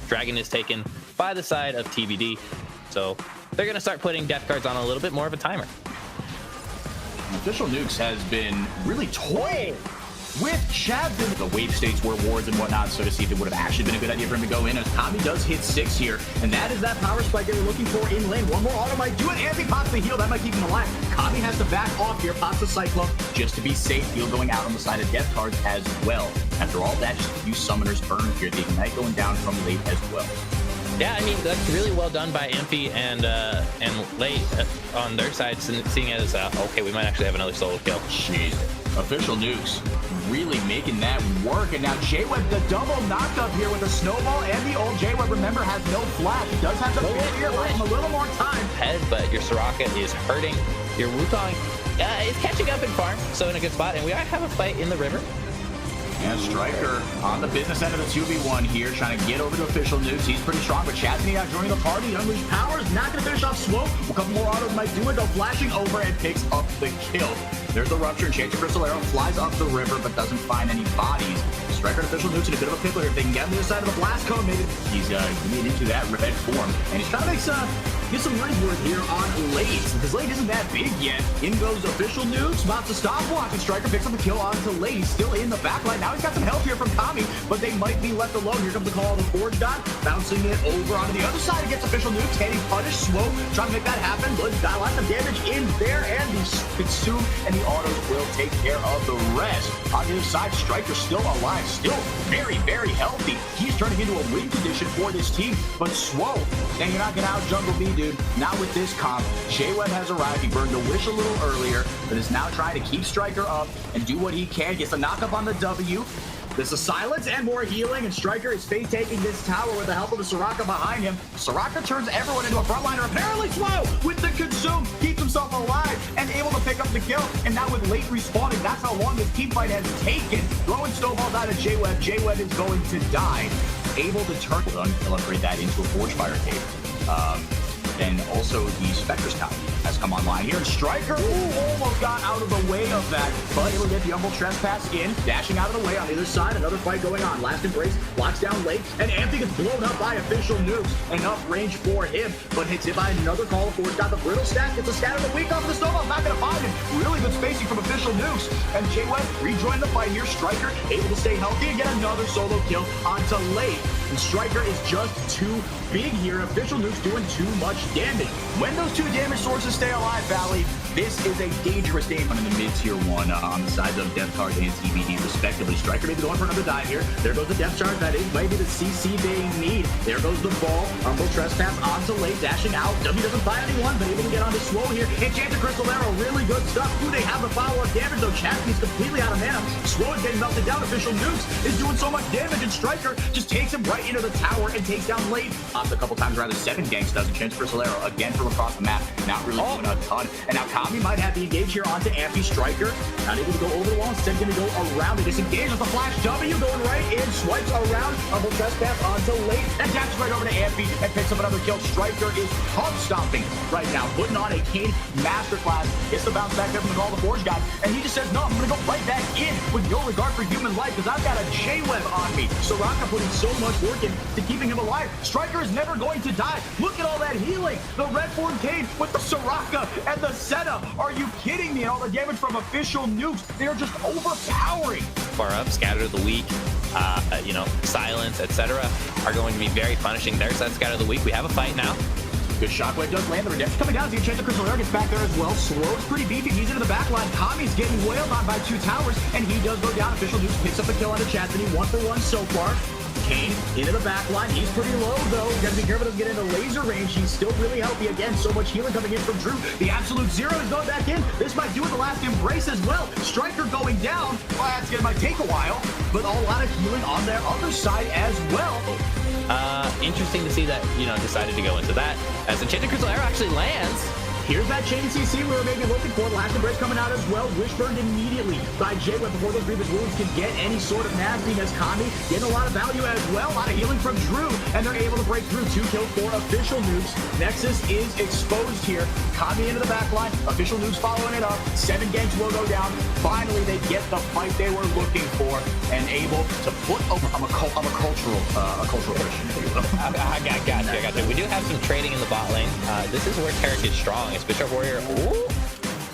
Dragon is taken by the side of TBD. So they're going to start putting death cards on a little bit more of a timer. Official Nukes has been really toying with Chad. The wave states were wards and whatnot, so to see if it would have actually been a good idea for him to go in, as Kami does hit 6 here, and that is that power spike that you're looking for in lane. One more auto might do it. Anthony pops the heal, that might keep him alive. Kami has to back off here, pops the Cyclone just to be safe. Heal going out on the side of death cards as well. After all that, just a few summoners burn here. The Ignite going down from late as well. Yeah, I mean, that's really well done by Amphi and Late on their side, seeing as, okay, we might actually have another solo kill. Jeez. Official Nukes really making that work. And now JWeb, the double knockup here with a snowball and the old JWeb, remember, has no flash. He does have the barrier, buy him a little more time. Head, but your Soraka is hurting. Your Wukong is catching up in farm, so in a good spot. And we have a fight in the river. And Striker on the business end of the 2v1 here, trying to get over to Official Nukes. He's pretty strong, but Chastity out joining the party. Unleashed Power is not going to finish off Swope. A couple more autos might do it, though, flashing over and picks up the kill. There's the Rupture, and Chance of Crystal Arrow flies up the river, but doesn't find any bodies. Striker and Official Nukes in a bit of a pickle here. If they can get on the other side of the blast cone, maybe he's getting into that red form. And he's trying to get some money's worth here on Late, because Late isn't that big yet. In goes Official Nukes, about to stop blocking. Striker picks up the kill onto Late. He's still in the backline. Now he's got some help here from Kami, but they might be left alone. Here comes the call of the Forge God, bouncing it over onto the other side against Official Nukes. Hitting Punish, Swope, trying to make that happen. Blood got lots of damage in there, and the consume, and the autos will take care of the rest. On the other side, Striker still alive, still very, very healthy. He's turning into a win condition for this team, but Swope, and you're not gonna out jungle me, dude. Not with this comp. JWeb has arrived. He burned a wish a little earlier, but is now trying to keep Striker up and do what he can. Gets a knock up on the W. There's a silence and more healing, and Striker is fate taking this tower with the help of the Soraka behind him. Soraka turns everyone into a frontliner. Apparently Slow with the consume keeps himself alive and able to pick up the kill. And now with Late respawning, that's how long this team fight has taken. Throwing snowballs out of JWeb. JWeb is going to die. Able to turn, he'll upgrade that into a Forge Fire Cave. Then also the Spectre's Tower has come online here. And Striker almost got out of the way of that, but he'll get the Humble Trespass in, dashing out of the way on the other side. Another fight going on. Last Embrace locks down Late, and Amphi gets blown up by Official Nukes. Enough range for him, but hits hit by another Call of Force. Got the Brittle Stack, gets a scatter the weak off of the Snowball. Not going to find him. Really good spacing from Official Nukes. And JWeb rejoined the fight here. Striker able to stay healthy and get another solo kill onto Late. And Striker is just too big here. Official Nukes doing too much damage. When those two damage sources stay alive, Valley, this is a dangerous game. In the mid-tier 1 on the sides of Death Card and TBD, respectively. Striker maybe going for another dive here. There goes the Death Charge. That is maybe the CC they need. There goes the ball. Humble Trespass onto Late, dashing out. W doesn't find anyone, but able to get onto Swow here. Enchanted Crystal Arrow, really good stuff. Do they have the follow-up damage, though? Chastity's completely out of mana. Swow is getting melted down. Official Nukes is doing so much damage, and Striker just takes him right into the tower and takes down Late. Popped a couple times, rather 7 ganks does. Enchanted Crystal Arrow again from across the map. Not really doing a ton. And now Kami might have the engage here onto Amphi. Striker not able to go over the wall, instead going to go around it. Disengage with the flash W going right in, swipes around, Humble Trespass onto Late, and dashes right over to Amphi and picks up another kill. Striker is pump stomping right now, putting on a Kane masterclass. Gets the bounce back there from the Call of the Forge God, and he just says, no, I'm going to go right back in with no regard for human life, because I've got a JWeb on me. Soraka putting so much work into keeping him alive. Striker is never going to die. Look at all that healing. The Red Form Kane with the Soraka and the setup. Are you kidding me? And all the damage from Official Nukes, they're just overpowering. Far up, Scatter the Weak, Silence, etc. are going to be very punishing their side. Scatter the Weak. We have a fight now. Good Shockwave does land. The Redemption coming down. The Enchanted Crystal Arrow gets back there as well. Slow's pretty beefy. He's into the back line. Kami's getting wailed on by 2 towers, and he does go down. Official Nukes picks up a kill on the Chastity. 1-for-1 so far. Kane into the back line. He's pretty low, though. Got to be careful to get into laser range. He's still really healthy. Again, so much healing coming in from Drew. The Absolute Zero is going back in. This might do it. The Last Embrace as well. Striker going down. Well, that's going to might take a while, but a lot of healing on their other side as well. Interesting to see that, decided to go into that. As Enchanted Crystal Arrow actually lands, Here's that chain CC we were maybe looking for. Last embrace coming out as well. Wishburned immediately by J-Web before those grievous wounds can get any sort of nastiness. Kami getting a lot of value as well. A lot of healing from Drew, and they're able to break through. 2 kills for official nukes. Nexus is exposed here. Kami into the back line. Official nukes following it up. 7 ganks will go down. Finally, they get the fight they were looking for and able to put over. I'm a cultural Christian, if you will. I got you. We do have some trading in the bot lane. This is where Carrick is strong. It's Bishop Warrior. Ooh.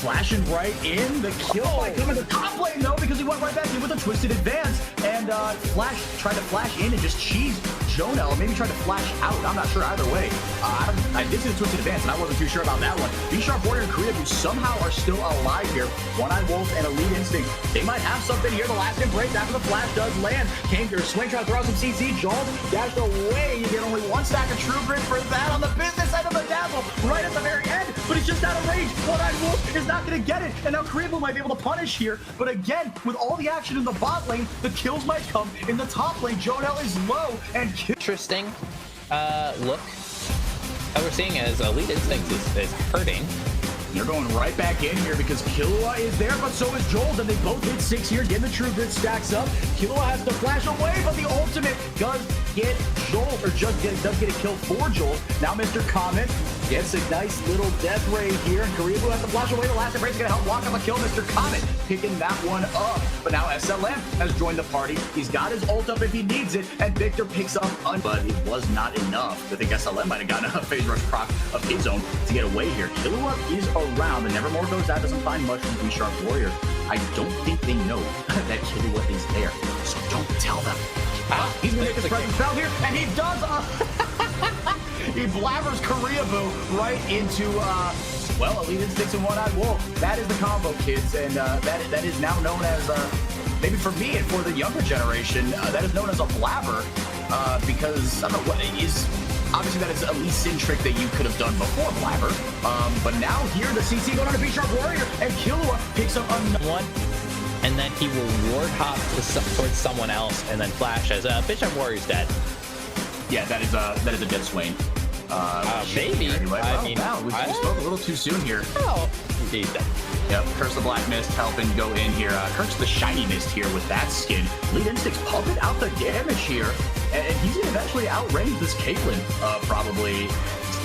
Flashing right in. The kill might come in the top lane, though, because he went right back in with a twisted advance. And Flash tried to flash in and just cheese Jonel. Maybe tried to flash out. I'm not sure either way. I did see the twisted advance, and I wasn't too sure about that one. B-Sharp Warrior and Korea, who somehow are still alive here. One-Eyed Wolf and Elite Instinct. They might have something here. The last embrace after the flash does land. Came here. Swing trying to throw out some CC. Joel dashed away. You get only 1 stack of True Grit for that on the business side of the Dazzle right at the very end. But he's just out of range. One-Eyed Wolf is not going to get it. And now Korea might be able to punish here. But again, with all the action in the bot lane, the kills might come in the top lane. Jonel is low and Interesting look that we're seeing as Elite Instinct is hurting. They're going right back in here because Killua is there, but so is Joel, and they both hit 6 here, getting the True Grit stacks up. Killua has to flash away, but the ultimate does get Joel, or does get a kill for Joel. Now Mr. Comet gets a nice little death ray here, and Karibu has to flash away. The last embrace is going to help walk up a kill. Mr. Comet picking that one up, but now SLM has joined the party. He's got his ult up if he needs it, and Victor picks up but it was not enough. I think SLM might have gotten a phase rush proc of his own to get away here. Killua is around, and Nevermore goes out, doesn't find much from B-Sharp Warrior. I don't think they know that Killua is there, so don't tell them. He's gonna make his presence felt here, and he does. He blabbers Koreaboo right into well, Elite Instinct and One-Eyed Wolf. That is the combo, kids, and that is now known as maybe for me and for the younger generation, that is known as a blabber because I don't know what it is. Obviously, that is a Lee Sin trick that you could have done before Blabber. But now here, the CC going on to B-Sharp Warrior, and Killua picks up another one. And then he will ward hop towards someone else, and then flash as Bishop Warrior's dead. Yeah, that is a dead Swain. Maybe. Anyway, we spoke a little too soon here. Oh, he's dead. Yep, Curse the Black Mist helping go in here. Curse the Shiny Mist here with that skin. Elite Instinct's pumping out the damage here. And he's going to eventually outrange this Caitlyn, probably.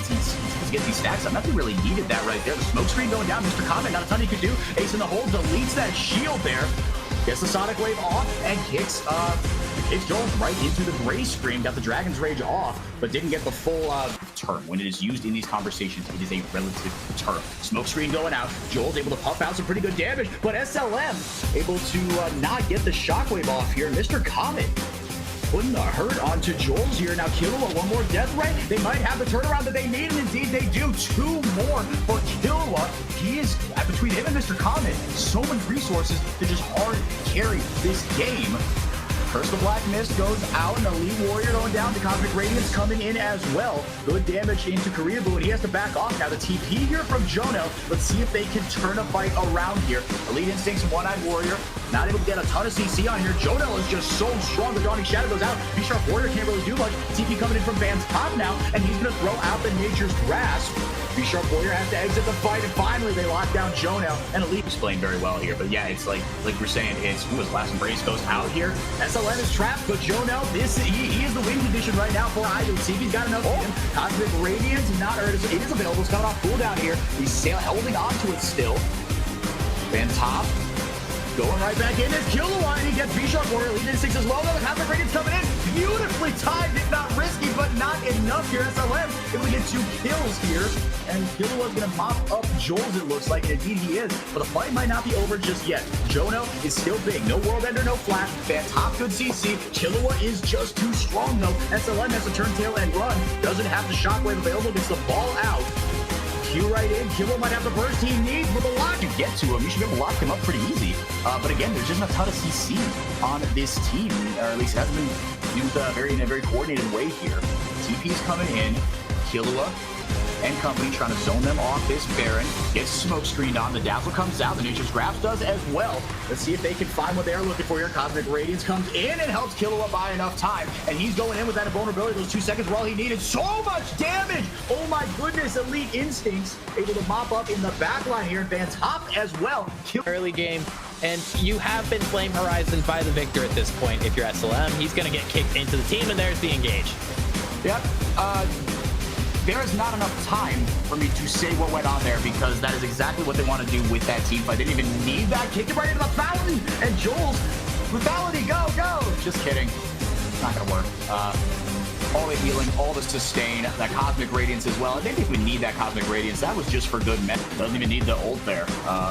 He's getting these stacks up. Nothing really needed that right there. The smoke screen going down. Mr. Comet, not a ton he could do. Ace in the hole deletes that shield there. Gets the Sonic Wave off and kicks Joel right into the Gray Scream. Got the Dragon's Rage off, but didn't get the full term. When it is used in these conversations, it is a relative term. Smoke screen going out. Joel's able to puff out some pretty good damage, but SLM able to not get the Shockwave off here. Mr. Comet putting the hurt onto Joel's here. Now Killua, one more death ray. They might have the turnaround that they need, and indeed they do. 2 more for Killua. He is, between him and Mr. Comet, so many resources to just hard carry this game. Curse the Black Mist goes out, and Elite Warrior going down. The Cosmic Radiance coming in as well. Good damage into Koreaboo, and he has to back off. Now the TP here from Jono. Let's see if they can turn a fight around here. Elite Instincts and One-Eyed Warrior not able to get a ton of CC on here. Jono is just so strong. The Dawning Shadow goes out. B-Sharp Warrior can't really do much. TP coming in from Van's top now, and he's going to throw out the Nature's Grasp. B-Sharp Warrior has to exit the fight, and finally they lock down Jono. And Elite explained very well here, but yeah, it's like we're saying, it's his last embrace goes out here. SLN is trapped, but Jono, he is the win condition right now for Idol. See if he's got enough of him. Cosmic Radiance, it is available. It's coming off cooldown here. He's holding on to it still. Van Top going right back in. There's Killua, and he gets B-Sharp Warrior. Elite Instinct as well. The Cosmic Radiance coming in. Beautifully timed, if not risky, but not enough here. SLM able to get 2 kills here. And Killua's going to mop up Joel's, it looks like. And indeed he is. But the fight might not be over just yet. Jono is still big. No World Ender, no Flash. Fan top, good CC. Killua is just too strong, though. SLM has to turn tail and run. Doesn't have the Shockwave available. Gets the ball out. Q right in. Killua might have the burst he needs, but the lock you get to him. You should be able to lock him up pretty easy. But again, there's just not a ton of CC on this team, or at least it hasn't been used in a very coordinated way here. TP is coming in. Killua and company trying to zone them off this Baron. Gets smoke screened on. The Dazzle comes out. The Nature's Grasp does as well. Let's see if they can find what they're looking for here. Cosmic Radiance comes in and helps Killua by enough time. And he's going in with that invulnerability. Those 2 seconds were all he needed. So much damage! Oh my goodness, Elite Instincts able to mop up in the back line here. And Van Top as well. Early game, and you have been Flame Horizon by the victor at this point. If you're SLM, he's going to get kicked into the team, and there's the engage. Yep. There is not enough time for me to say what went on there because that is exactly what they want to do with that team fight. They didn't even need that. Kick it right into the fountain. And Jules, lethality, go, go. Just kidding. It's not going to work. All the healing, all the sustain, that Cosmic Radiance as well. They didn't even need that Cosmic Radiance. That was just for good men. Doesn't even need the ult there.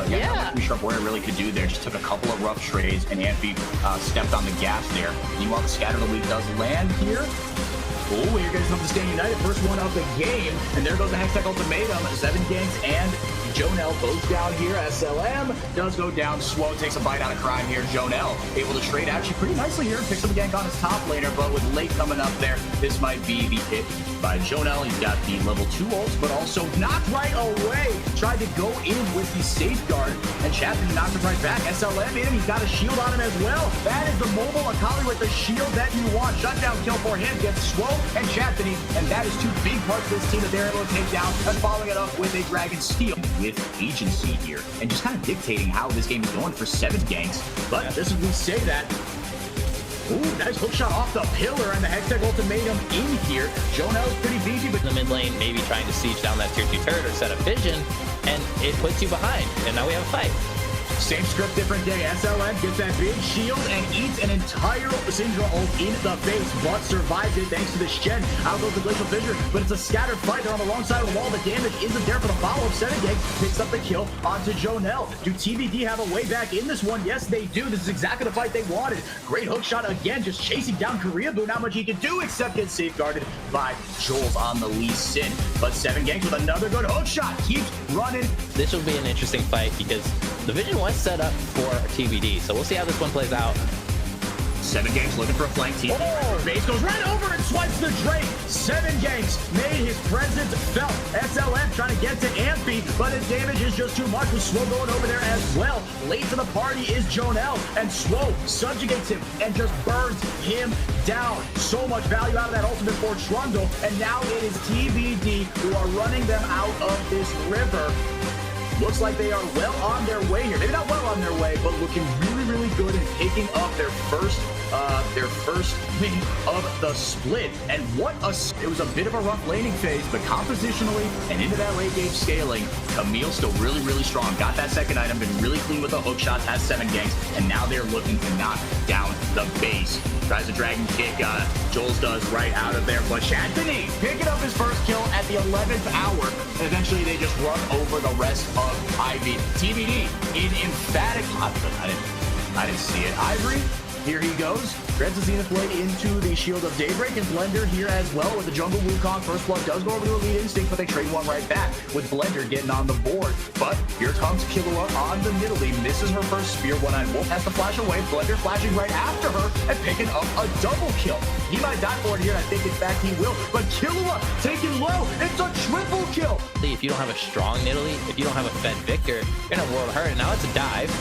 Yeah. Not Sharp Warrior really could do there. Just took a couple of rough trades, and Amphi stepped on the gas there. Meanwhile, the Scatter Elite does land here. Oh, here goes the Stand United. First one of the game. And there goes the Hextech Ultimatum. 7 ganks and Jonel both down here. SLM does go down. Swo takes a bite out of crime here. Jonel able to trade actually pretty nicely here. Picks up a gank on his top laner, but with late coming up there, this might be the hit by Jonel. He's got the level 2 ults, but also knocked right away. Tried to go in with the safeguard, and Chapman knocked him right back. SLM in, he's got a shield on him as well. That is the mobile Akali with the shield that you want. Shutdown kill for him gets Swo and Chapman, and that is 2 big parts of this team that they're able to take down, and following it up with a Dragon Steel with agency here, and just kind of dictating how this game is going for 7 ganks. But just as we say that, ooh, nice hook shot off the pillar, and the Hextech Ultimatum in here. Jonel's pretty beefy, but in the mid lane, maybe trying to siege down that tier 2 turret or set up vision, and it puts you behind, and now we have a fight. Same script, different day. SLM gets that big shield and eats an entire Syndra ult in the face, but survives it thanks to the Shen. Out goes the Glacial Fissure, but it's a scattered fight. They're on the wrong side of the wall. The damage isn't there for the follow-up. 7 ganks picks up the kill onto Jonel. Do TBD have a way back in this one? Yes, they do. This is exactly the fight they wanted. Great hook shot again, just chasing down Koreaboo. Not much he can do except get safeguarded by Jules on the Lee Sin. But 7 ganks with another good hook shot. Keeps running. This will be an interesting fight because the Vision was set up for TBD, so we'll see how this one plays out. 7 ganks looking for a flank team. Oh, base goes right over and swipes the Drake. 7 ganks made his presence felt. SLM trying to get to Amphi, but his damage is just too much with Swo going over there as well. Late to the party is Jonel, and Swo subjugates him and just burns him down. So much value out of that ultimate for Trundle, and now it is TBD who are running them out of this river. Looks like they are well on their way here. Maybe not well on their way, but looking really, really good and picking up their first win of the split. And it was a bit of a rough laning phase, but compositionally and into that late game scaling, Camille still really, really strong. Got that second item, been really clean with the hook shots, has 7 ganks, and now they're looking to knock down the base. Tries a dragon kick, Jules does right out of there, but Chantony picking up his first kill at the 11th hour, and eventually they just run over the rest of Ivy. TBD in emphatic, I didn't see it. Ivory, here he goes. Dreads the Zenith Blade into the Shield of Daybreak, and Blender here as well with the Jungle Wukong. First blood does go over to Elite Instinct, but they trade one right back with Blender getting on the board. But here comes Killua on the Nidalee, misses her first spear. One-Eyed Wolf has to flash away. Blender flashing right after her and picking up a double kill. He might die for it here, and I think in fact he will. But Killua taking low. It's a triple kill. If you don't have a strong Nidalee, if you don't have a fed Victor, you're in a world of hurt. And now it's a dive.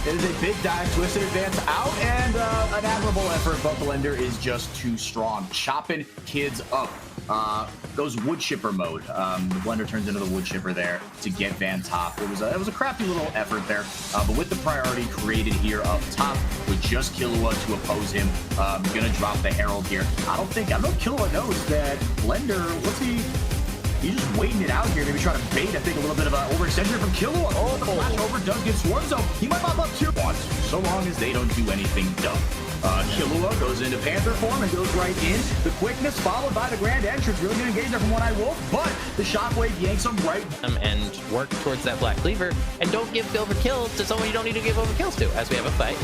It is a big dive, twisted advance out, and an admirable effort, but Blender is just too strong. Chopping kids up. Goes wood chipper mode. The Blender turns into the wood chipper there to get Van Top. It was a crafty little effort there, but with the priority created here up top, with just Killua to oppose him, gonna drop the Herald here. I don't know if Killua knows that Blender, he's just waiting it out here, maybe trying to bait, I think, a little bit of an overextension from Killua. Oh, the flash over does get Swarzo. He might pop up too. So long as they don't do anything dumb. Killua goes into Panther form and goes right in. The quickness followed by the grand entrance. Really going to engage there from One-Eyed Wolf, but the Shockwave yanks him right. And work towards that Black Cleaver, and don't give over kills to someone you don't need to give over kills to, as we have a fight.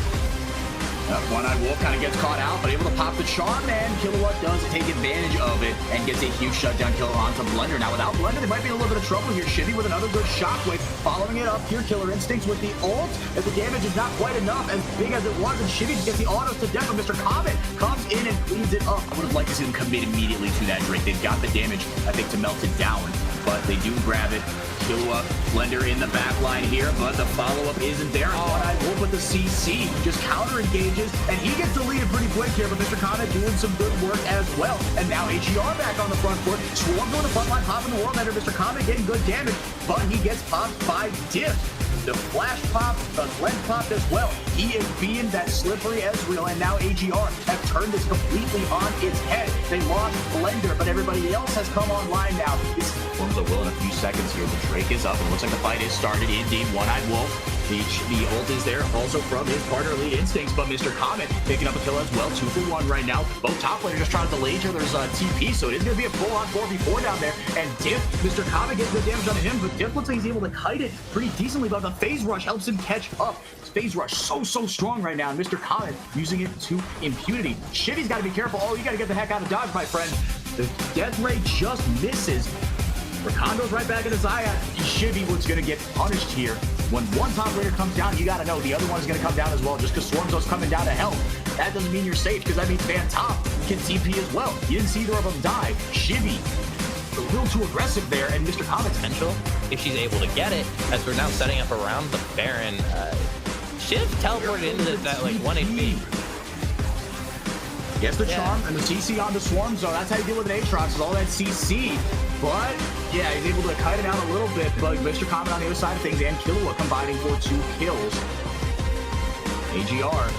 One-Eyed Wolf kind of gets caught out, but able to pop the charm, and Kilowatt does take advantage of it and gets a huge shutdown kill onto Blender. Now, without Blender, they might be in a little bit of trouble here. Shivy with another good shockwave, following it up here. Killer Instincts with the ult, as the damage is not quite enough, as big as it was, and Shivy just gets the autos to death, but Mr. Comet comes in and cleans it up. I would have liked to see them commit immediately to that Drake. They've got the damage, I think, to melt it down, but they do grab it. Killua, Blender in the back line here, but the follow-up isn't there. One-Eyed Wolf with the CC just counter-engages, and he gets deleted pretty quick here, but Mr. Comet doing some good work as well. And now HER back on the front foot. Swarm going to front line, popping the World Ender. Mr. Comet getting good damage, but he gets popped by Diff. The flash pop, the lens pop as well. He is being that slippery Ezreal, and now AGR have turned this completely on its head. They lost Blender, but everybody else has come online now. This forms a will in a few seconds here. The Drake is up, and it looks like the fight is started. Indeed, One-Eyed Wolf. The ult is there, also from his partner Elite Instincts, but Mr. Comet picking up a kill as well. 2 for 1 right now. Both top laners just trying to delay each other's TP, so it is going to be a full-on 4v4 down there. And Diff, Mr. Comet gets the damage onto him, but Diff looks like he's able to kite it pretty decently, but the Phase Rush helps him catch up. Phase Rush so strong right now, and Mr. Comet using it to impunity. Shivy's got to be careful. Oh, you got to get the heck out of dodge, my friend. The death ray just misses. Rakondo's right back in his eye. Shivy was going to get punished here. When one top laner comes down, you got to know the other one's going to come down as well. Just because Swarmzo's coming down to hell, that doesn't mean you're safe, because that means Van Top can TP as well. You didn't see either of them die. Shivy, a little too aggressive there, and Mr. Comet's Potential, if she's able to get it, as we're now setting up around the Baron. Shiv teleported into that like 1 HP. Gets the charm and the CC on the Swarmzo. That's how you deal with an Aatrox, is all that CC. But, yeah, he's able to kite it out a little bit, but Mr. Comet on the other side of things, and Killua combining for 2 kills. AGR,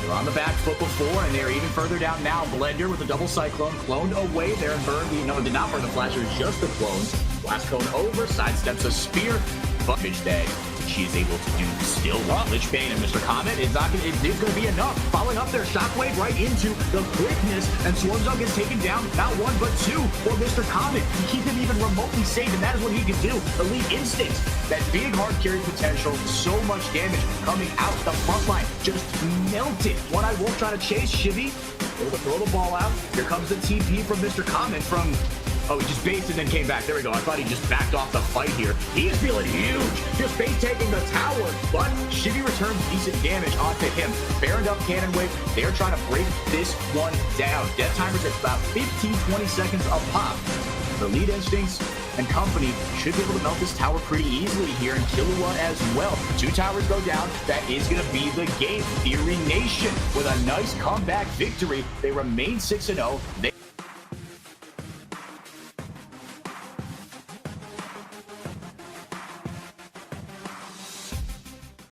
they're on the back foot before, and they're even further down now. Blender with a double Cyclone, cloned away there and burned the, no, did not burn the flash, it was just the clone. Blast cone over, sidesteps a spear, but that she is able to do still. Lich Bane and Mr. Comet is not going to be enough. Following up their shockwave right into the quickness, and Swarmzo gets taken down, not 1 but 2 for Mr. Comet to keep him even remotely safe, and that is what he can do. Elite Instincts, that big hard carry potential, so much damage coming out the front line, just melted. One-Eyed Wolf trying to chase Shivy, able to throw the ball out. Here comes the TP from Mr. Comet from... Oh, he just based and then came back. There we go. I thought he just backed off the fight here. He is feeling huge. Just base taking the tower, but Shivy returns decent damage onto him. Baroned up Cannon Wave. They're trying to break this one down. Death timers at about 15-20 seconds a pop. The Elite Instincts and company should be able to melt this tower pretty easily here, and Killua as well. 2 towers go down. That is going to be the game. Theory Nation with a nice comeback victory. They remain 6-0.